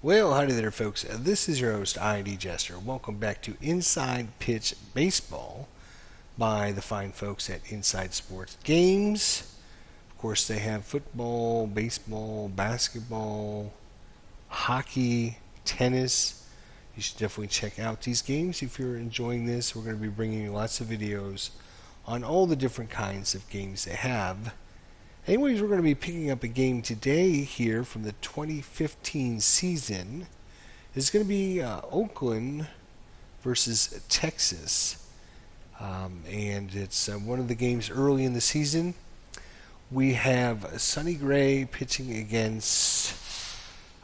Well, howdy there, folks. This is your host, ID Jester. Welcome back to Inside Pitch Baseball by the fine folks at Inside Sports Games. Of course, they have football, baseball, basketball, hockey, tennis. You should definitely check out these games if you're enjoying this. We're going to be bringing you lots of videos on all the different kinds of games they have. Anyways, we're going to be picking up a game today here from the 2015 season. It's going to be Oakland versus Texas. And it's one of the games early in the season. We have Sonny Gray pitching against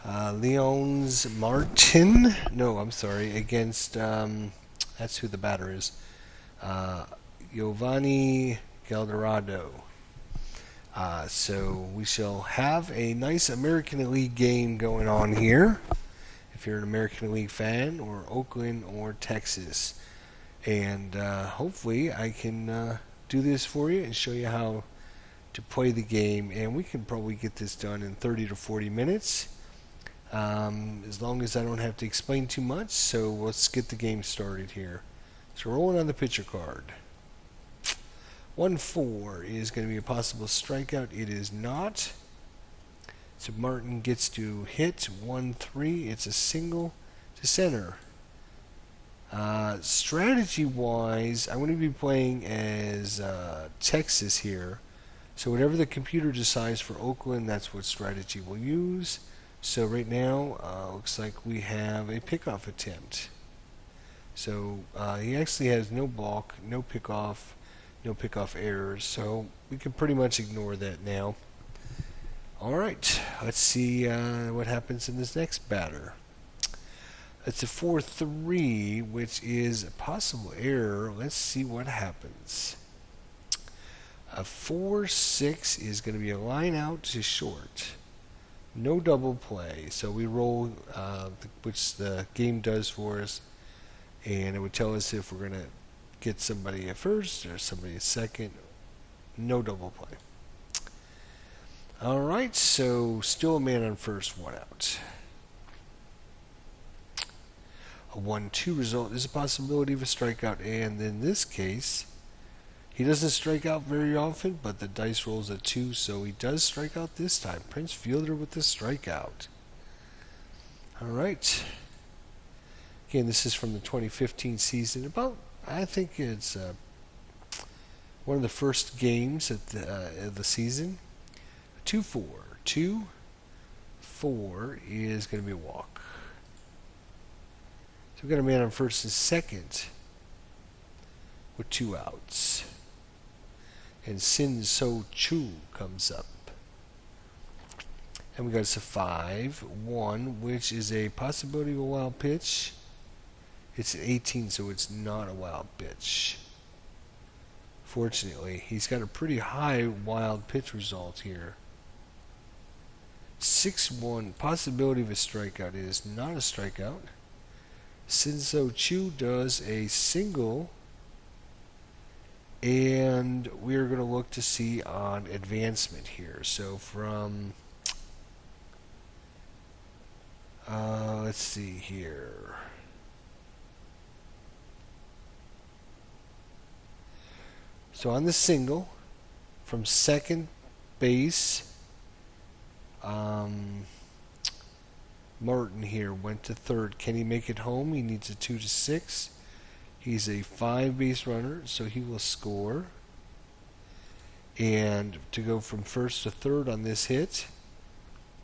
Leons Martin. No, I'm sorry. Against, that's who the batter is. Giovanni Galderado. So we shall have a nice American League game going on here, if you're an American League fan, or Oakland or Texas. And hopefully I can do this for you and show you how to play the game. And we can probably get this done in 30 to 40 minutes, as long as I don't have to explain too much. So let's get the game started here. So rolling on the pitcher card. 1-4 is going to be a possible strikeout. It is not. So Martin gets to hit. 1-3. It's a single to center. Strategy-wise, I'm going to be playing as Texas here. So whatever the computer decides for Oakland, that's what strategy we'll use. So right now, looks like we have a pickoff attempt. So he actually has no balk, no pickoff. No pickoff errors, so we can pretty much ignore that now. Alright, let's see what happens in this next batter. It's a 4-3, which is a possible error. Let's see what happens. A 4-6 is going to be a line out to short. No double play, so we roll, which the game does for us, and it would tell us if we're going to get somebody at first or somebody at second. No double play. Alright, so still a man on first, one out. A 1-2 result is a possibility of a strikeout, and in this case, he doesn't strike out very often, but the dice rolls a 2, so he does strike out this time. Prince Fielder with the strikeout. Alright. Again, this is from the 2015 season. I think it's one of the first games of the season. 2-4. 2-4 is going to be a walk. So we've got a man on first and second with 2 outs. And Sin So Chu comes up. And we got us a 5-1, which is a possibility of a wild pitch. It's an 18, so it's not a wild pitch. Fortunately, he's got a pretty high wild pitch result here. 6-1, possibility of a strikeout. It is not a strikeout. Sinso Chu does a single, and we're going to look to see on advancement here. So from, let's see here. So on the single, from second base, Martin here went to third. Can he make it home? He needs a 2-6. He's a 5-base runner, so he will score. And to go from first to third on this hit,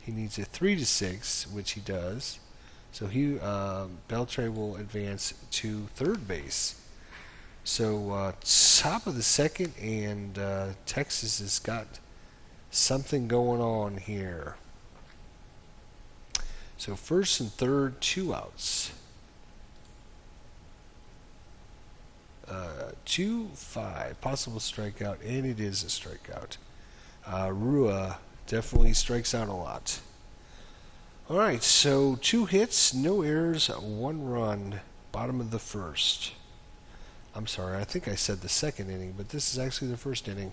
he needs a 3-6, which he does. So Beltre will advance to third base. So top of the second, and Texas has got something going on here. So first and third, 2 outs. 2-5, possible strikeout, and it is a strikeout. Rua definitely strikes out a lot. Alright, so 2 hits, no errors, 1 run, bottom of the first. I'm sorry, I think I said the second inning, but this is actually the first inning.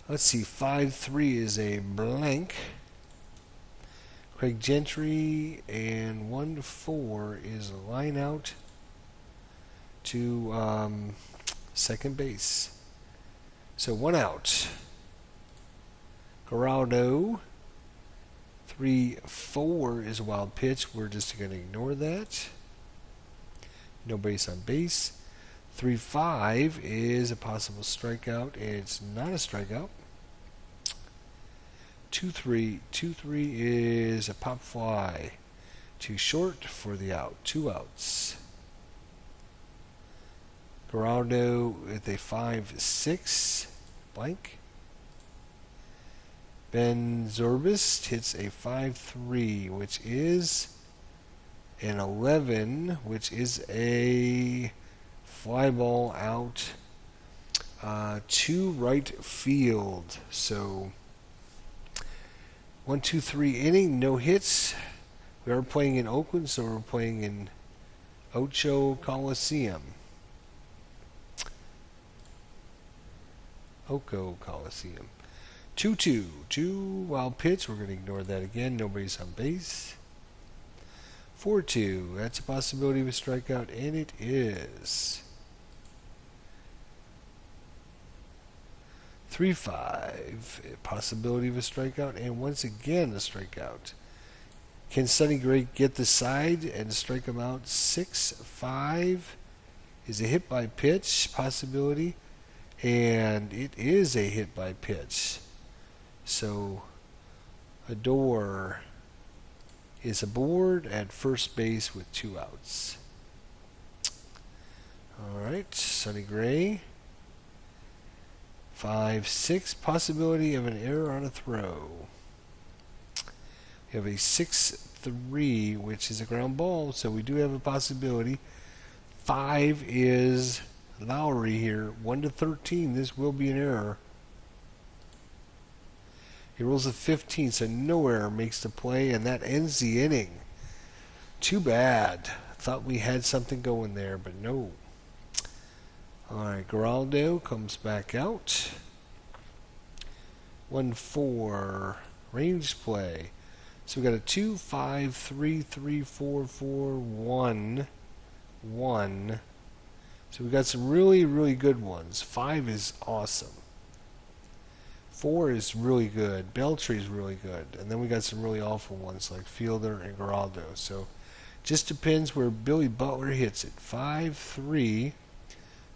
Let's see, 5-3 is a blank. Craig Gentry, and 1-4 is a line out to second base. So 1 out. Geraldo. 3-4 is a wild pitch. We're just going to ignore that. No base on base. 3-5 is a possible strikeout. It's not a strikeout. 2-3. 2-3 is a pop fly. Too short for the out. 2 outs. Geraldo with a 5-6. Blank. Ben Zorbist hits a 5-3, which is an 11, which is a fly ball out to right field. So 1, 2, 3 inning, no hits. We are playing in Oakland, so we're playing in Ocho Coliseum. Oco Coliseum. 2-2. 2 wild pitch. We're going to ignore that again. Nobody's on base. 4-2. That's a possibility of a strikeout, and it is. 3-5. A possibility of a strikeout, and once again a strikeout. Can Sonny Gray get the side and strike him out? 6-5 is a hit by pitch possibility, and it is a hit by pitch. So Adore is aboard at first base with 2 outs. Alright, Sonny Gray. 5-6, possibility of an error on a throw. We have a 6-3, which is a ground ball, so we do have a possibility. 5 is Lowry here. 1-13, this will be an error. He rolls a 15, so no error, makes the play, and that ends the inning. Too bad. Thought we had something going there, but no. Alright, Geraldo comes back out. 1-4, range play. So we got a 2, 5, 3, 3, 4, 4, 1, 1. So we got some really, really good ones. 5 is awesome. 4 is really good. Beltry is really good. And then we got some really awful ones like Fielder and Geraldo. So just depends where Billy Butler hits it. 5-3.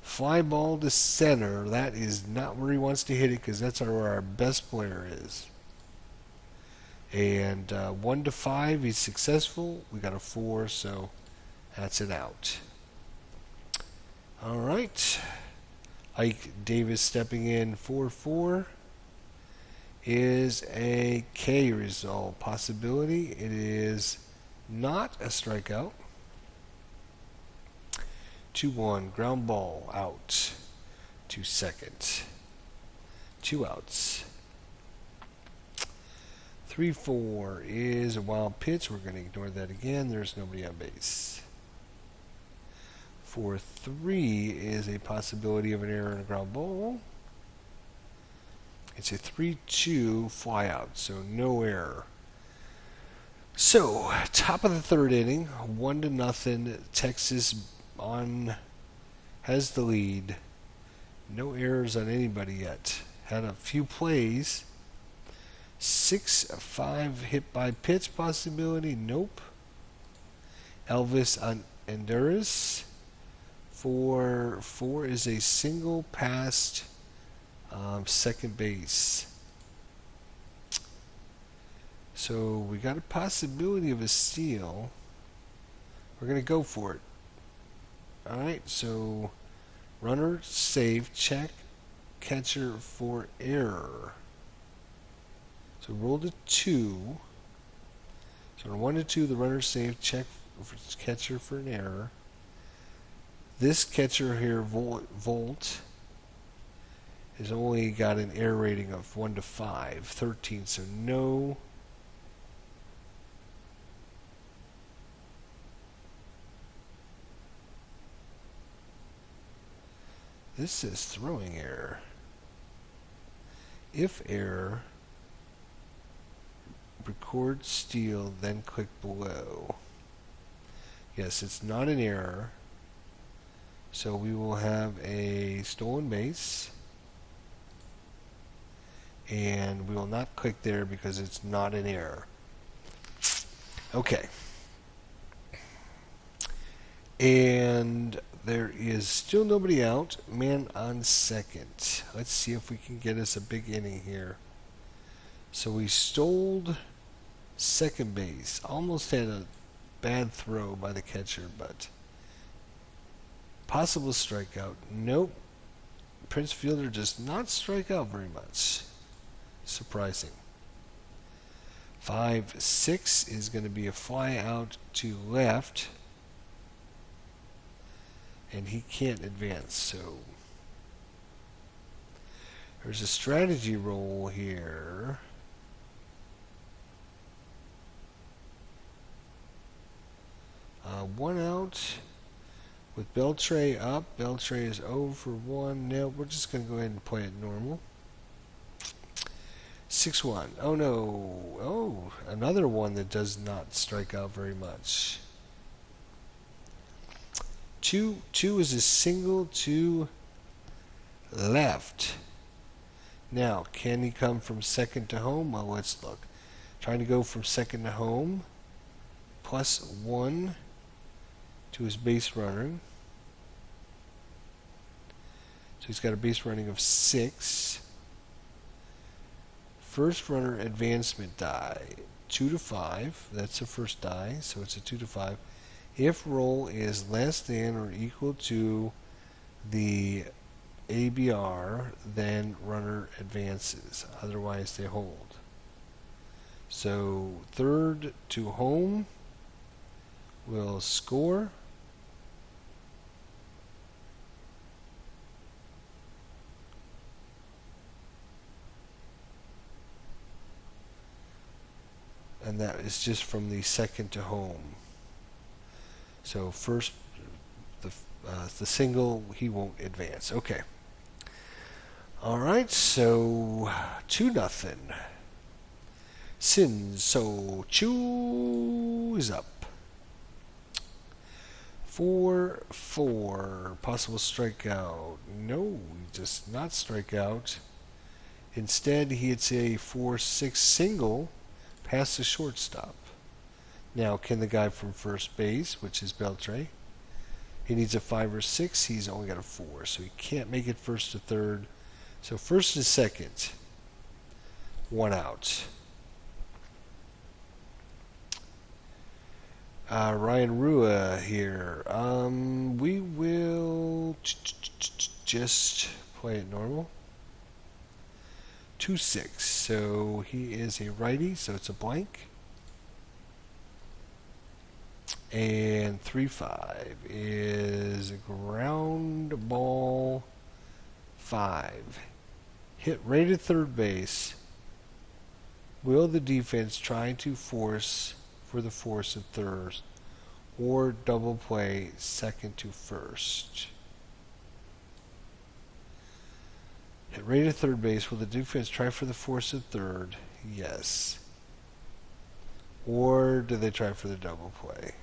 Fly ball to center. That is not where he wants to hit it because that's where our best player is. And 1-5, he's successful. We got a 4, so that's an out. All right. Ike Davis stepping in 4-4 is a K result possibility. It is not a strikeout. 2-1, ground ball out to second. 2 outs. 3-4 is a wild pitch. We're going to ignore that again. There's nobody on base. 4-3 is a possibility of an error in a ground ball. It's a 3-2 fly out, so no error. So, top of the third inning, 1-0. Texas has the lead. No errors on anybody yet. Had a few plays. 6-5 hit by pitch possibility. Nope. Elvis on Enduras. 4 is a single past second base. So we got a possibility of a steal. We're going to go for it. Alright, so runner save, check, catcher for error. So roll to 2. So on 1-2, the runner save, check for catcher for an error. This catcher here, Volt, has only got an error rating of 1-5, 13, so no. This says throwing error. If error, record steal, then click below. Yes, it's not an error. So we will have a stolen base. And we will not click there because it's not an error. Okay. And there is still nobody out. Man on second. Let's see if we can get us a big inning here. So we stole second base. Almost had a bad throw by the catcher, but possible strikeout. Nope. Prince Fielder does not strike out very much. Surprising. 5-6 is going to be a fly out to left. And he can't advance, so there's a strategy roll here. One out with Beltray up. Beltray is 0 for 1. No, we're just going to go ahead and play it normal. 6-1. Oh no. Oh, another one that does not strike out very much. 2 is a single to left. Now, can he come from second to home? Well, let's look. Trying to go from second to home. +1 to his base runner. So he's got a base running of 6. First runner advancement die. 2 to 5. That's the first die, so it's a 2 to 5. If roll is less than or equal to the ABR, then runner advances. Otherwise, they hold. So third to home will score. And that is just from the second to home. So first, the single, he won't advance. Okay. All right, so 2-0. So Chu is up. 4-4. Possible strikeout. No, he does not strike out. Instead, he hits a 4-6 single past the shortstop. Now, can the guy from first base, which is Beltray, he needs a 5 or 6. He's only got a 4, so he can't make it first to third. So first and second, 1 out. Ryan Rua here. We will just play it normal. 2-6. So he is a righty, so it's a blank. And 3-5 is a ground ball 5. Hit right at third base. Will the defense try to force for the force at third or double play second to first? Hit right at third base. Will the defense try for the force at third? Yes. Or do they try for the double play?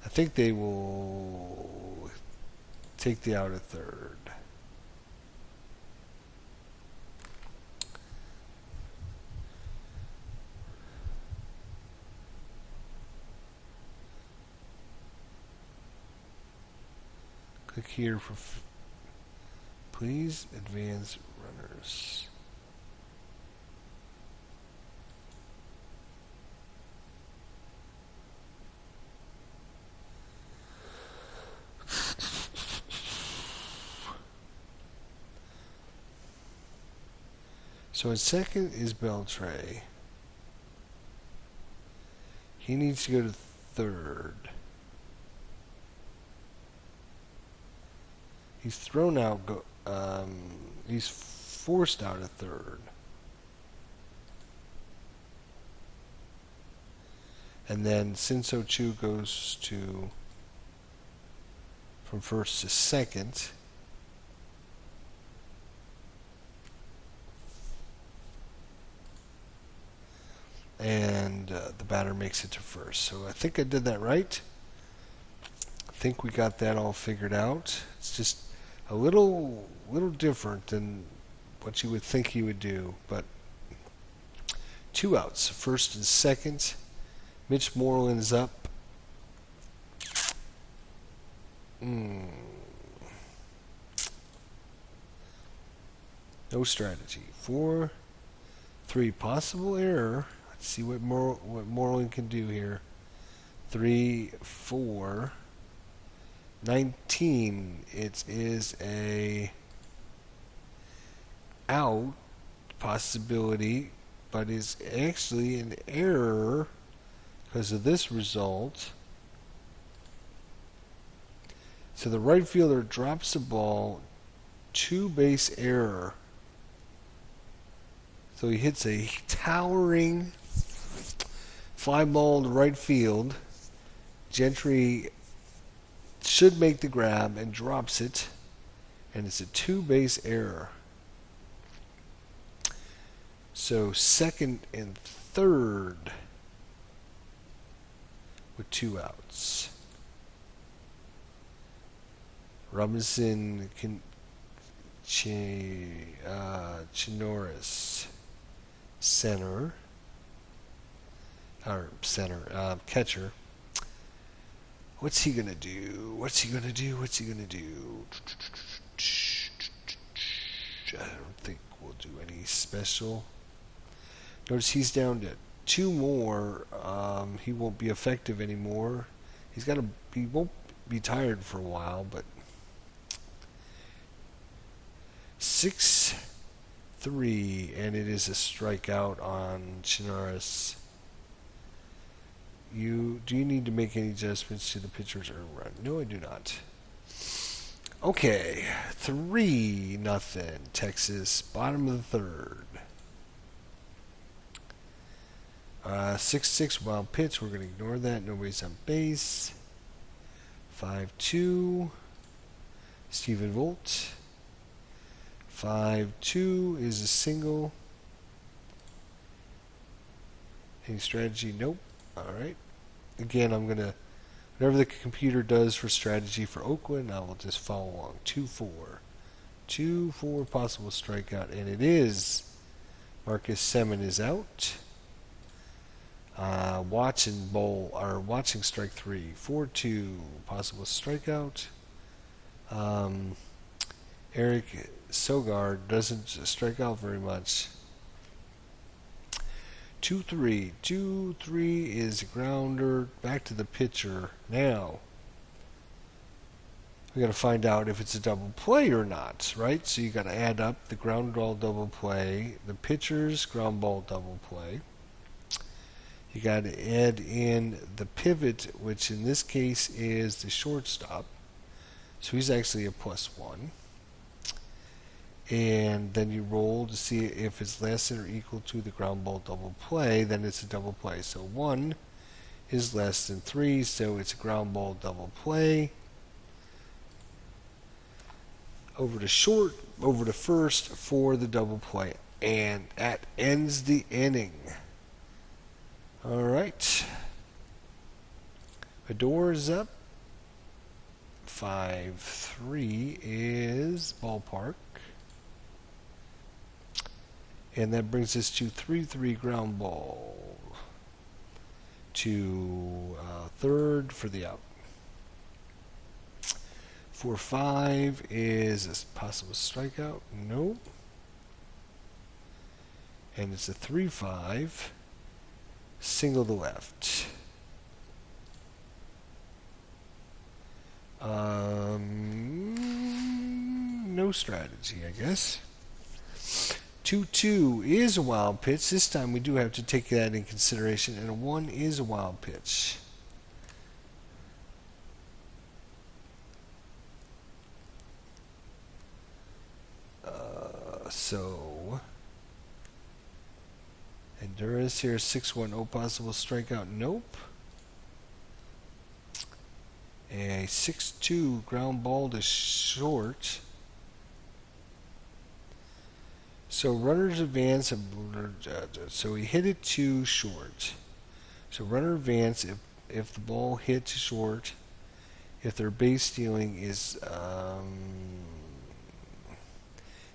I think they will take the out at third. Click here for please advance runners. So in second is Beltray. He needs to go to third. He's thrown out. He's forced out at third. And then Sinso Chu goes to from first to second. batter makes it to first. So I think I did that right. I think we got that all figured out. It's just a little different than what you would think he would do, but 2 outs, first and second. Mitch Moreland's up. No strategy. 4-3 possible error. Let's see what Moreland can do here. 3-4 19. It is a out possibility, but is actually an error because of this result. So the right fielder drops the ball, 2-base error. So he hits a towering fly ball to right field. Gentry should make the grab and drops it, and it's a 2-base error. So second and third with 2 outs. Robinson Chinoris, center, catcher. What's he gonna do? What's he gonna do? What's he gonna do? I don't think we'll do any special. Notice he's down to 2 more. He won't be effective anymore. He won't be tired for a while, but 6-3, and it is a strikeout on Chinaris. Do you need to make any adjustments to the pitcher's earned run? No, I do not. Okay, 3-0 Texas, bottom of the third. 6-6 wild pitch. We're going to ignore that. Nobody's on base. 5-2. Stephen Volt. 5-2 is a single. Any strategy? Nope. Alright. Again, I'm going to, whatever the computer does for strategy for Oakland, I will just follow along. 2-4. 2-4 possible strikeout. And it is Marcus Semien is out. Watching strike 3. 4-2 possible strikeout. Eric Sogard doesn't strike out very much. 2-3. 2-3 is a grounder. Back to the pitcher. Now, we got to find out if it's a double play or not, right? So you got to add up the ground ball double play, the pitcher's ground ball double play. You got to add in the pivot, which in this case is the shortstop. So he's actually a +1. And then you roll to see if it's less than or equal to the ground ball double play, then it's a double play. So 1 is less than 3, so it's a ground ball double play. Over to first for the double play. And that ends the inning. All right. Adore is up. 5-3 is ballpark. And that brings us to 3-3 ground ball to third for the out. 4-5 is a possible strikeout. Nope. And it's a 3-5. Single to left. No strategy, I guess. 2-2 is a wild pitch. This time we do have to take that in consideration, and a 1 is a wild pitch. So Endurance here, 6-1, no possible strikeout, nope. A 6-2 ground ball to short. So runners advance, so he hit it to short. So runner advance if the ball hits short, if their base stealing is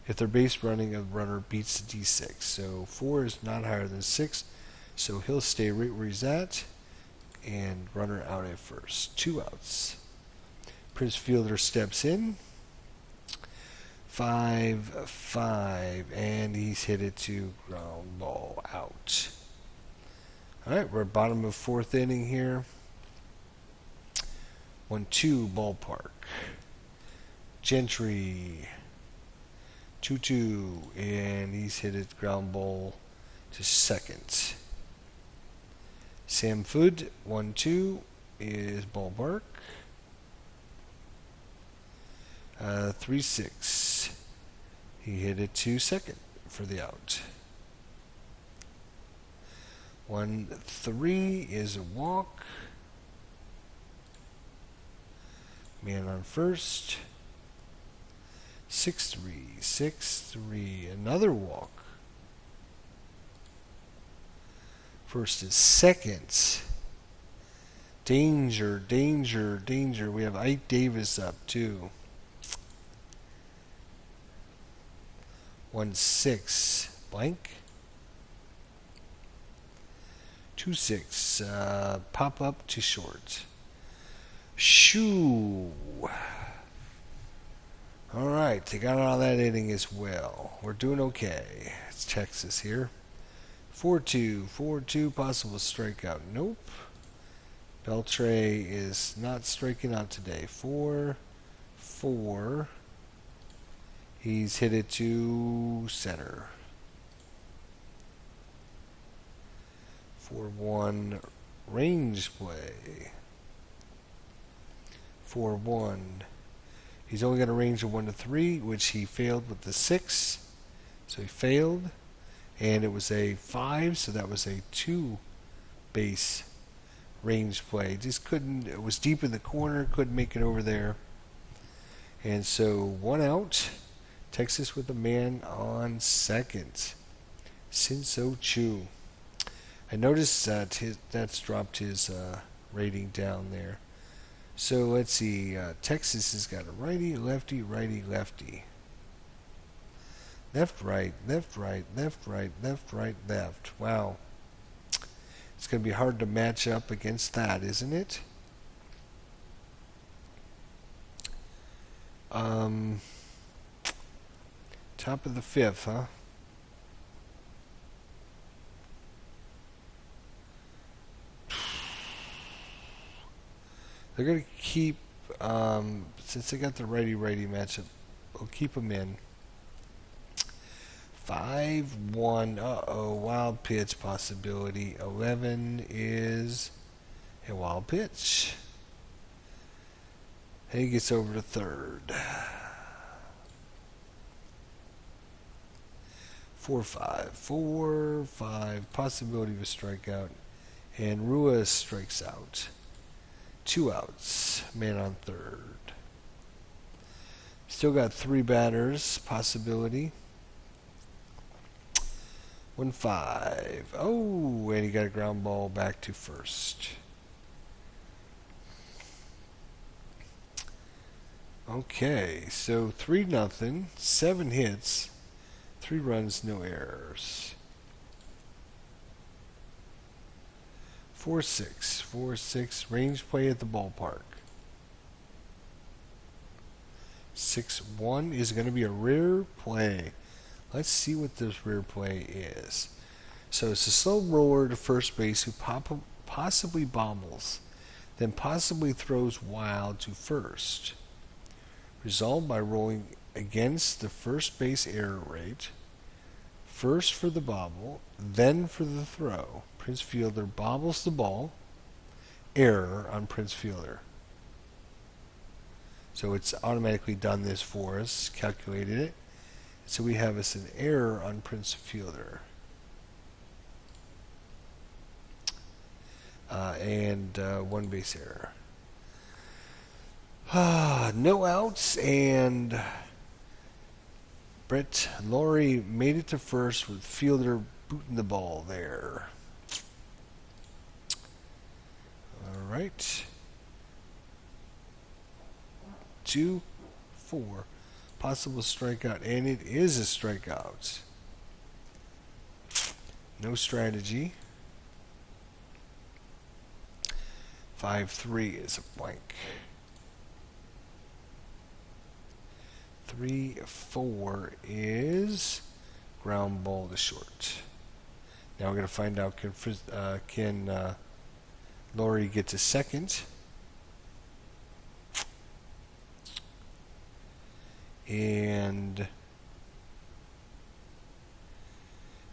if their base running of runner beats the d6. So 4 is not higher than 6, so he'll stay right where he's at, and runner out at first. 2 outs. Prince Fielder steps in. 5-5, and he's hit it to ground ball out. Alright, we're at bottom of 4th inning here. 1-2 ballpark. Gentry 2-2, and he's hit it ground ball to second. Sam Food 1-2 is ballpark. 3-6. He hit it to second for the out. 1-3 is a walk. Man on first. 6-3, another walk. First is second. Danger, danger, danger. We have Ike Davis up too. 1-6, blank. 2-6, pop up to short. Shoo. Alright, they got out of that inning as well. We're doing okay. It's Texas here. 4-2, possible strikeout. Nope. Beltre is not striking out today. 4-4. He's hit it to center. 4-1 range play. 4-1. He's only got a range of 1-3, which he failed with the 6. So he failed. And it was a 5, so that was a 2 base range play. Just couldn't, it was deep in the corner, couldn't make it over there. And so 1 out. Texas with a man on second. Shin-So Choo. I noticed that that's dropped his rating down there. So let's see. Texas has got a righty, lefty, righty, lefty. Left, right, left, right, left, right, left, right, left. Wow. It's going to be hard to match up against that, isn't it? Top of the 5th, huh? They're going to keep, since they got the righty-righty matchup, we'll keep them in. 5-1, uh-oh, wild pitch possibility. 11 is a wild pitch. And he gets over to third. 4-5, 4-5, possibility of a strikeout. And Ruiz strikes out. 2 outs, man on third. Still got 3 batters, possibility. 1-5. Oh, and he got a ground ball back to first. Okay, so 3-0, 7 hits, 3 runs, no errors. 4-6, range play at the ballpark. 6-1 is going to be a rear play. Let's see what this rear play is. So it's a slow roller to first base who possibly bobbles, then possibly throws wild to first. Resolved by rolling against the first base error rate, first for the bobble, then for the throw. Prince Fielder bobbles the ball, error on Prince Fielder. So it's automatically done this for us, calculated it. So we have us an error on Prince Fielder. And 1 base error. No outs, and Brett Laurie made it to first with Fielder booting the ball there. right. 2, 4. Possible strikeout, and it is a strikeout. No strategy. 5-3 is a blank. 3-4 is ground ball to short. Now we're going to find out can Laurie get to second. And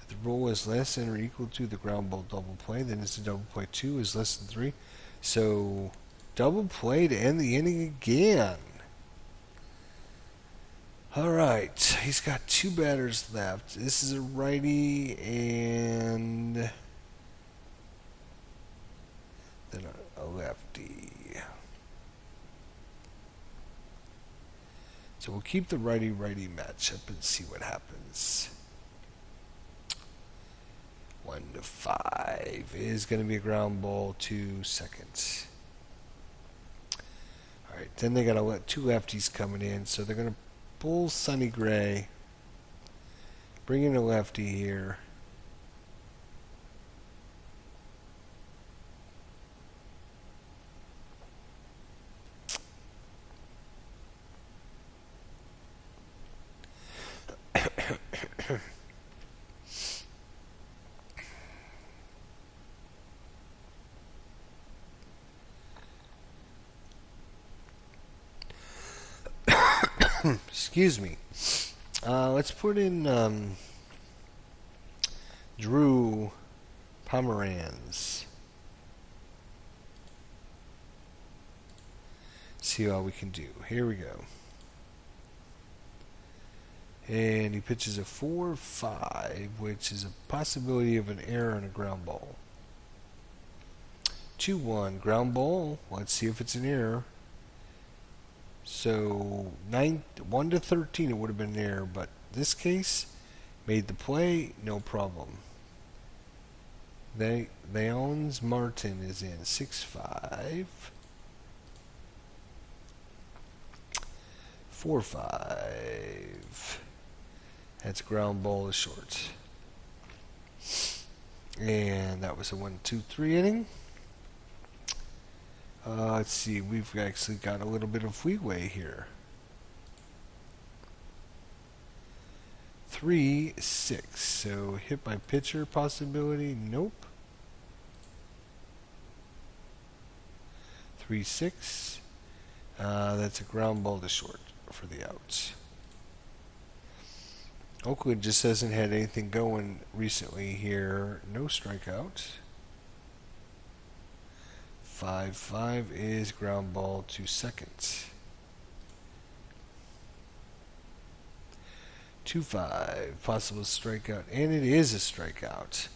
if the roll is less than or equal to the ground ball double play, then it's a double play. 2 is less than 3. So double play to end the inning again. Alright, he's got 2 batters left. This is a righty and then a lefty. So we'll keep the righty-righty matchup and see what happens. 1-5 is going to be a ground ball to second. Alright, then they got to let 2 lefties coming in, so they're going to pull Sonny Gray, bring in a lefty here. Excuse me. Let's put in Drew Pomeranz. See how we can do. Here we go. And he pitches a 4-5, which is a possibility of an error and a ground ball. 2-1, ground ball. Let's see if it's an error. So 1-13, it would have been an error, but this case made the play, no problem. Leons Martin is in 6-5, 4-5. That's ground ball to short, and that was a 1-2-3 inning. Let's see, we've actually got a little bit of leeway here. 3-6, so hit by pitcher possibility, nope. 3-6, that's a ground ball to short for the outs. Oakland just hasn't had anything going recently here, no strikeouts. 5-5 is ground ball to second. 2-5, possible strikeout, and it is a strikeout.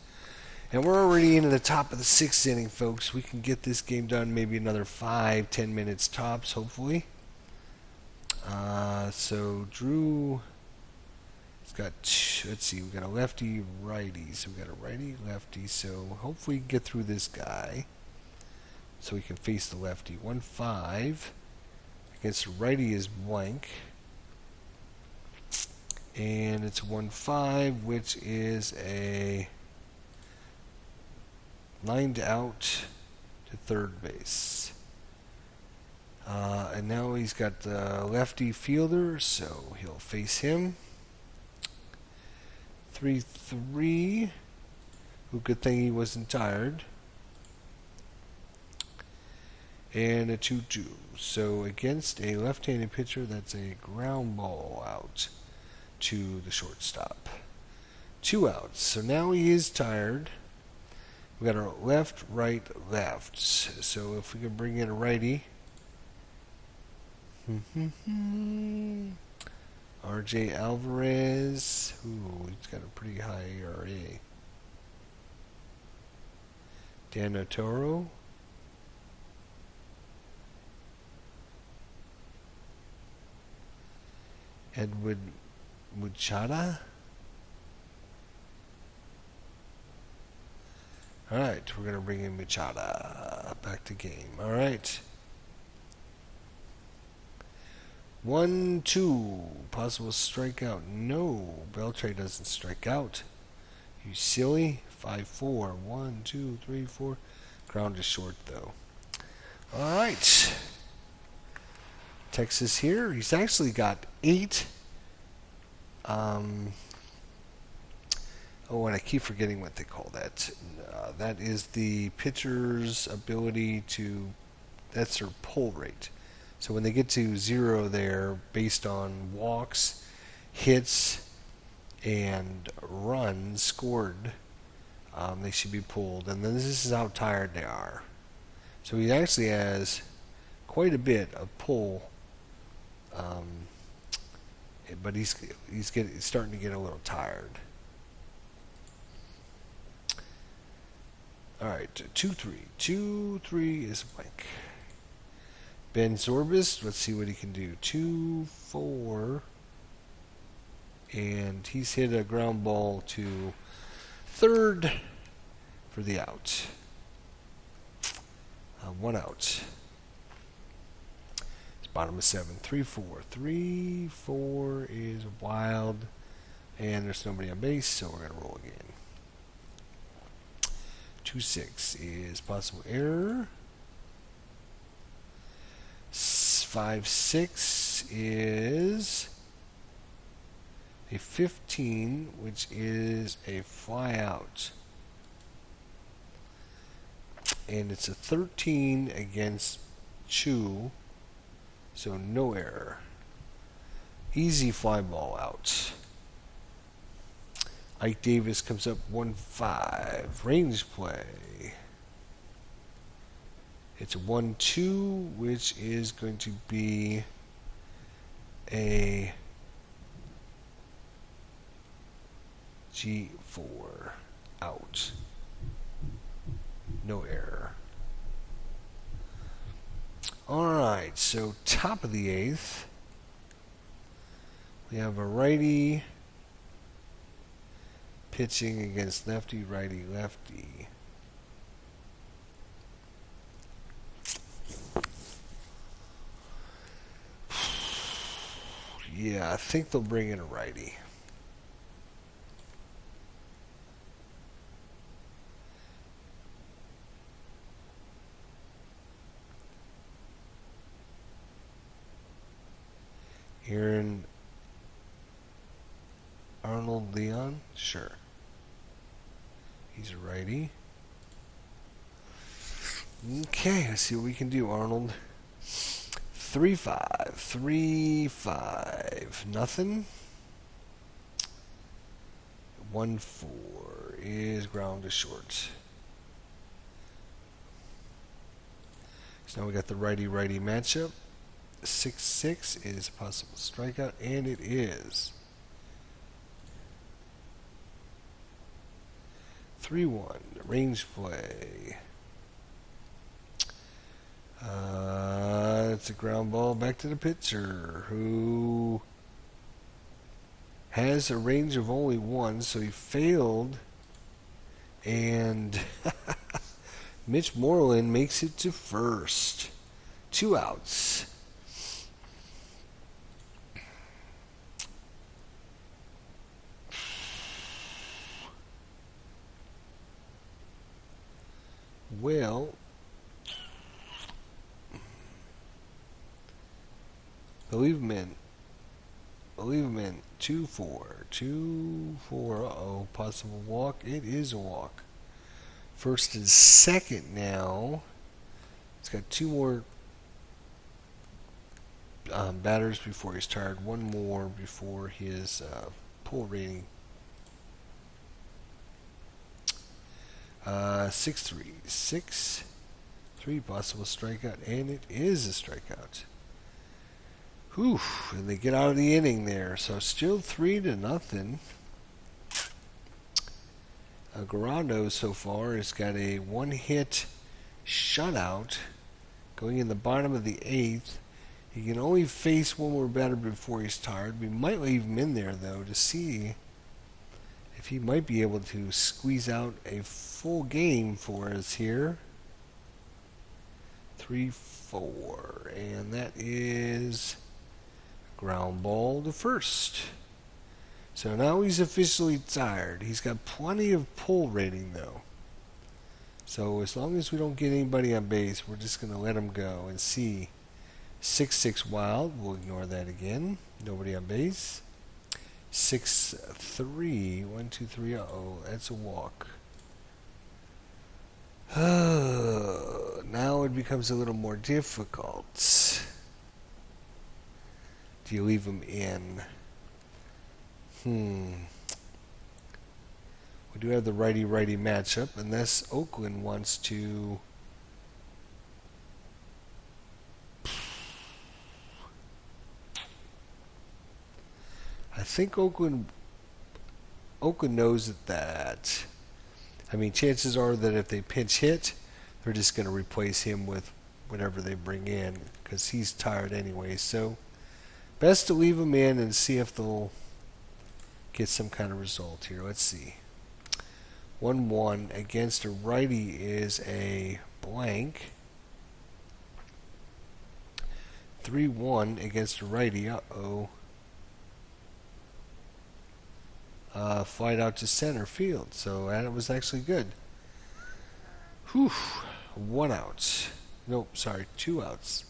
And we're already into the top of the 6th inning, folks. We can get this game done maybe another 5-10 minutes tops, hopefully. So Drew has got, let's see, we got a lefty, righty. So we got a righty, lefty. So hopefully we can get through this guy, so we can face the lefty. 1-5 against the righty is blank. And it's 1-5, which is a lined out to third base. And now he's got the lefty fielder, so he'll face him. 3-3. Good thing he wasn't tired. And a 2-2. So against a left-handed pitcher, that's a ground ball out to the shortstop. 2 outs. So now he is tired. We got our left, right, left. So if we can bring in a righty. RJ Alvarez. Ooh, he's got a pretty high ERA. Dan Toro. Edward Muchada. Alright, we're going to bring in Machada back to game. Alright. 1-2. Possible strikeout. No. Beltray doesn't strike out. You silly. 5-4. 1, 2, 3, 4. Ground is short, though. Alright. Texas here. He's actually got 8. Oh, and I keep forgetting what they call that. That is the pitcher's ability to... That's their pull rate. So when they get to 0 there, based on walks, hits, and runs scored, they should be pulled. And then this is how tired they are. So he actually has quite a bit of pull, but he's starting to get a little tired. All right, 2-3. 2-3 is blank. Ben Zorbis, let's see what he can do. 2-4, and he's hit a ground ball to third for the out. 1 out. It's bottom of 7. 3-4. 3-4 is wild, and there's nobody on base, so we're gonna roll again. 2-6 is possible error. 5-6 is a 15, which is a fly out. And it's a 13 against Chu, so no error. Easy fly ball out. Ike Davis comes up 1-5. Range play. It's a 1-2, which is going to be a G4 out. No error. Alright, so top of the 8th. We have a righty pitching against lefty, righty, lefty. Yeah, I think they'll bring in a righty. Aaron Arnold Leon? Sure. He's a righty. Okay, let's see what we can do, Arnold. 3-5. 3-5. Nothing. 1-4 is ground to short. So now we got the righty-righty matchup. 6-6 is a possible strikeout, and it is. 3-1, range play. It's a ground ball back to the pitcher, who has a range of only 1, so he failed. And Mitch Moreland makes it to first. 2 outs. Well, believe him in. 2-4. 2-4. Uh-oh. Possible walk. It is a walk. First and second now. It's got 2 more batters before he's tired. 1 more before his pull rating. 6-3. 6-3 possible strikeout, and it is a strikeout. Whew, and they get out of the inning there. So still 3-0. Garando so far has got a 1-hit shutout going in the bottom of the 8th. He can only face 1 more batter before he's tired. We might leave him in there, though, to see if if he might be able to squeeze out a full game for us here. 3-4, and that is ground ball to first. So now he's officially tired. He's got plenty of pull rating though. So as long as we don't get anybody on base, we're just going to let him go and see. 6-6 wild. We'll ignore that again. Nobody on base. 6-3. 1, 2, 3. Uh-oh. That's a walk. Now it becomes a little more difficult. Do you leave him in? We do have the righty-righty matchup, unless Oakland wants to. I think Oakland knows that. I mean, chances are that if they pinch hit, they're just going to replace him with whatever they bring in because he's tired anyway. So, best to leave him in and see if they'll get some kind of result here. Let's see. 1-1 against a righty is a blank. 3-1 against a righty. Uh-oh. Flight out to center field. So that was actually good. Whew. 1 out. Nope, sorry, 2 outs.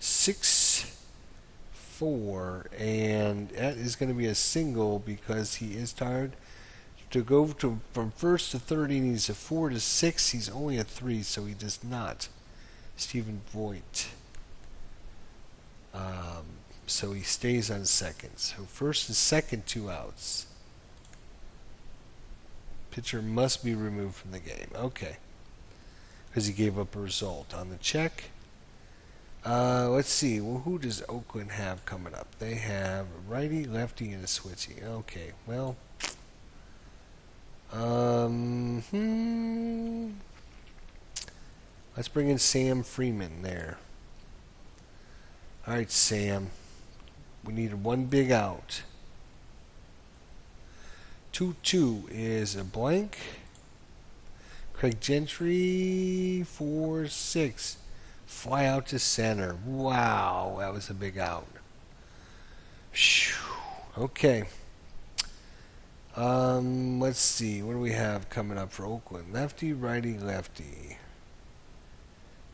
6-4, and that is going to be a single because he is tired. To go from first to third, he needs a 4 to 6. He's only a 3, so he does not. Stephen Voigt. So he stays on second. So first and second, 2 outs. Pitcher must be removed from the game. Okay. Because he gave up a result on the check. Let's see. Well, who does Oakland have coming up? They have a righty, lefty, and a switchy. Okay. Well. Let's bring in Sam Freeman there. All right, Sam. We need 1 big out. 2-2 is a blank. Craig Gentry, 4-6. Fly out to center. Wow, that was a big out. Okay. Let's see. What do we have coming up for Oakland? Lefty, righty, lefty.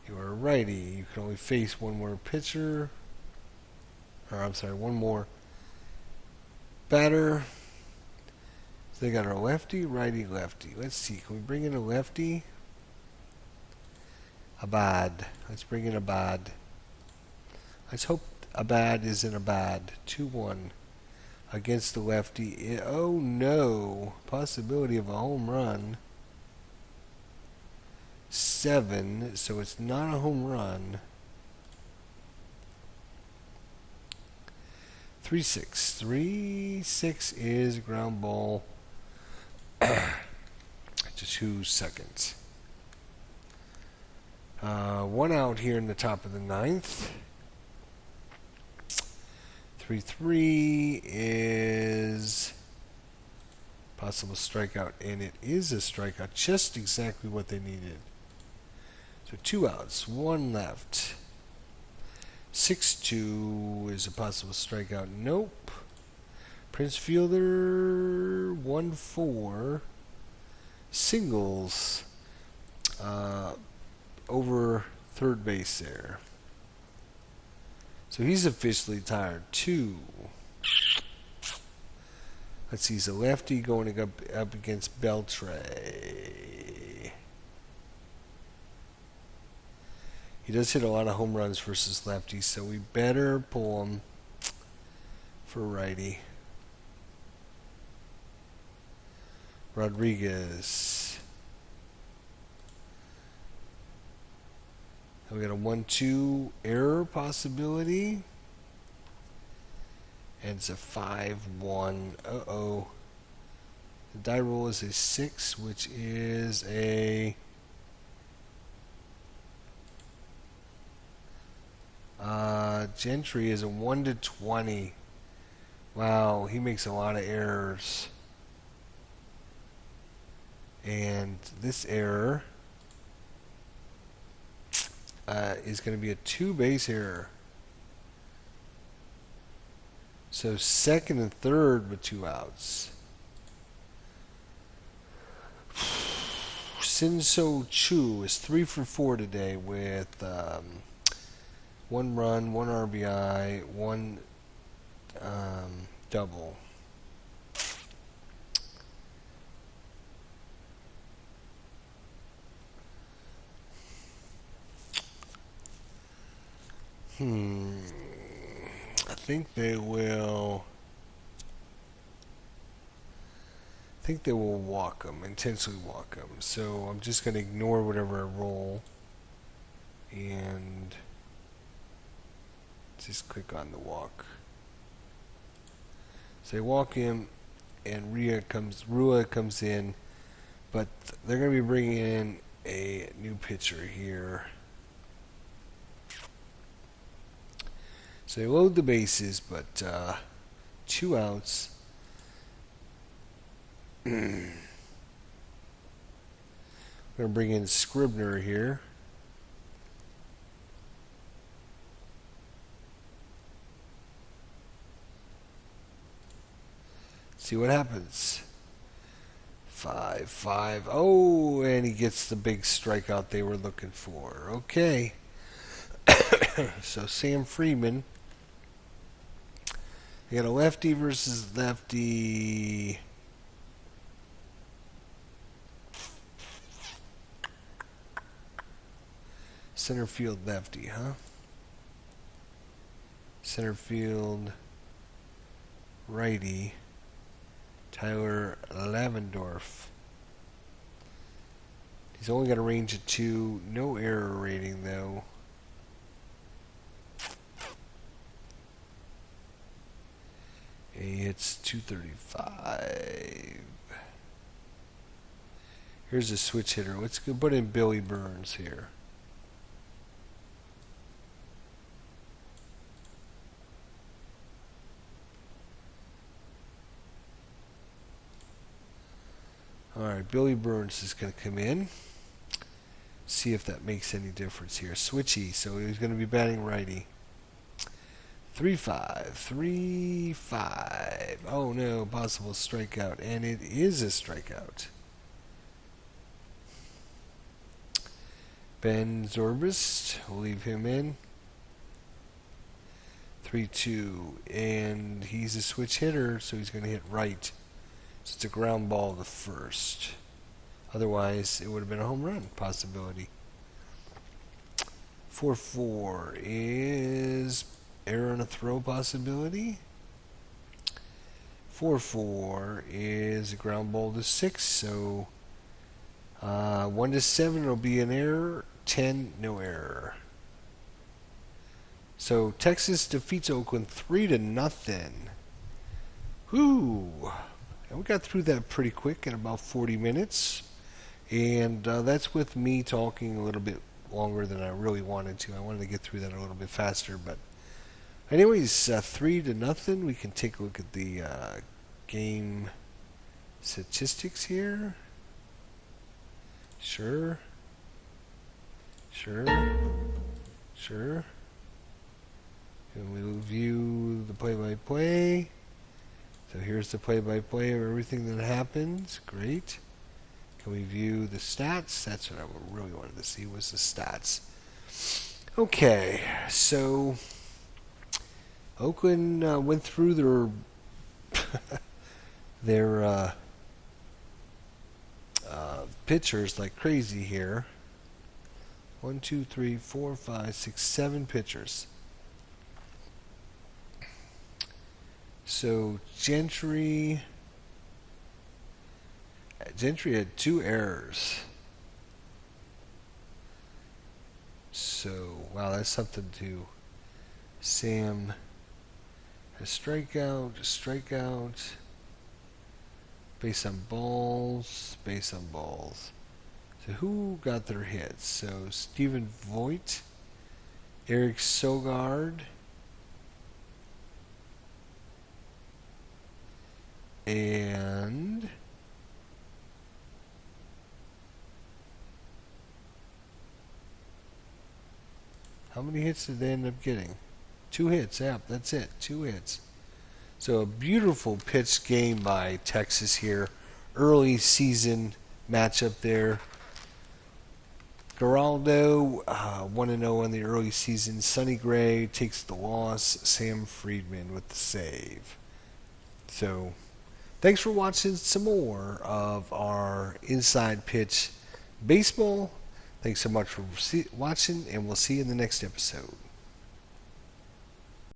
You are a righty. You can only face 1 more pitcher. Or, I'm sorry, 1 more batter. So they got our lefty, righty, lefty. Let's see. Can we bring in a lefty? Abad. Let's bring in Abad. Let's hope Abad isn't Abad. 2-1 against the lefty. Oh no. Possibility of a home run. 7. So it's not a home run. 3-6. 3-6 is ground ball to 2 seconds. 1 out here in the top of the 9th. 3-3 is possible strikeout, and it is a strikeout, just exactly what they needed. So 2 outs, 1 left. 6-2 is a possible strikeout. Nope. Prince Fielder, 1-4. Singles over third base there. So he's officially tired. 2. Let's see, he's a lefty going up against Beltre. He does hit a lot of home runs versus lefties, so we better pull him for righty. Rodriguez. We got a 1-2 error possibility. And it's a 5-1. Uh-oh. The die roll is a 6, which is a Gentry is a 1-20. Wow, he makes a lot of errors. And this error is going to be a 2-base error. So second and third with 2 outs. Sinso Chu is 3 for 4 today with 1 run, 1 RBI, 1 double. I think they will. I think they will walk him, intentionally walk him. So I'm just going to ignore whatever I roll and just click on the walk. So they walk him, and Rua comes in, but they're going to be bringing in a new pitcher here. So they load the bases, but 2 outs. We're going to bring in Scribner here. See what happens. 5-5. Oh, and he gets the big strikeout they were looking for. Okay. So Sam Freeman. We got a lefty versus lefty. Center field lefty, huh? Center field righty. Tyler Lavendorf. He's only got a range of 2. No error rating, though. He hits 235. Here's a switch hitter. Let's go put in Billy Burns here. Alright, Billy Burns is going to come in. See if that makes any difference here. Switchy, so he's going to be batting righty. 3-5. 3-5. Oh no, possible strikeout. And it is a strikeout. Ben Zorbist, we'll leave him in. 3-2. And he's a switch hitter, so he's going to hit right. So it's a ground ball to first. Otherwise, it would have been a home run possibility. 4-4 is error on a throw possibility. 4-4 is a ground ball to 6. So 1-7 will be an error. 10, no error. So Texas defeats Oakland 3-0. Whoo! And we got through that pretty quick in about 40 minutes. And that's with me talking a little bit longer than I really wanted to. I wanted to get through that a little bit faster. But anyways, 3-0. We can take a look at the game statistics here. Sure. And we'll view the play-by-play. So here's the play-by-play of everything that happens. Great. Can we view the stats? That's what I really wanted to see, was the stats. Okay, so Oakland went through their pitchers like crazy here. 1, 2, 3, 4, 5, 6, 7 pitchers. So Gentry had 2 errors. So, wow, that's something to. Sam, a strikeout, base on balls. So who got their hits? So Stephen Voigt, Eric Sogard, And how many hits did they end up getting? 2 hits. Yeah, that's it. 2 hits. So a beautiful pitch game by Texas here. Early season matchup there. Geraldo 1-0 in the early season. Sonny Gray takes the loss. Sam Friedman with the save. So thanks for watching some more of our Inside Pitch Baseball. Thanks so much for watching, and we'll see you in the next episode.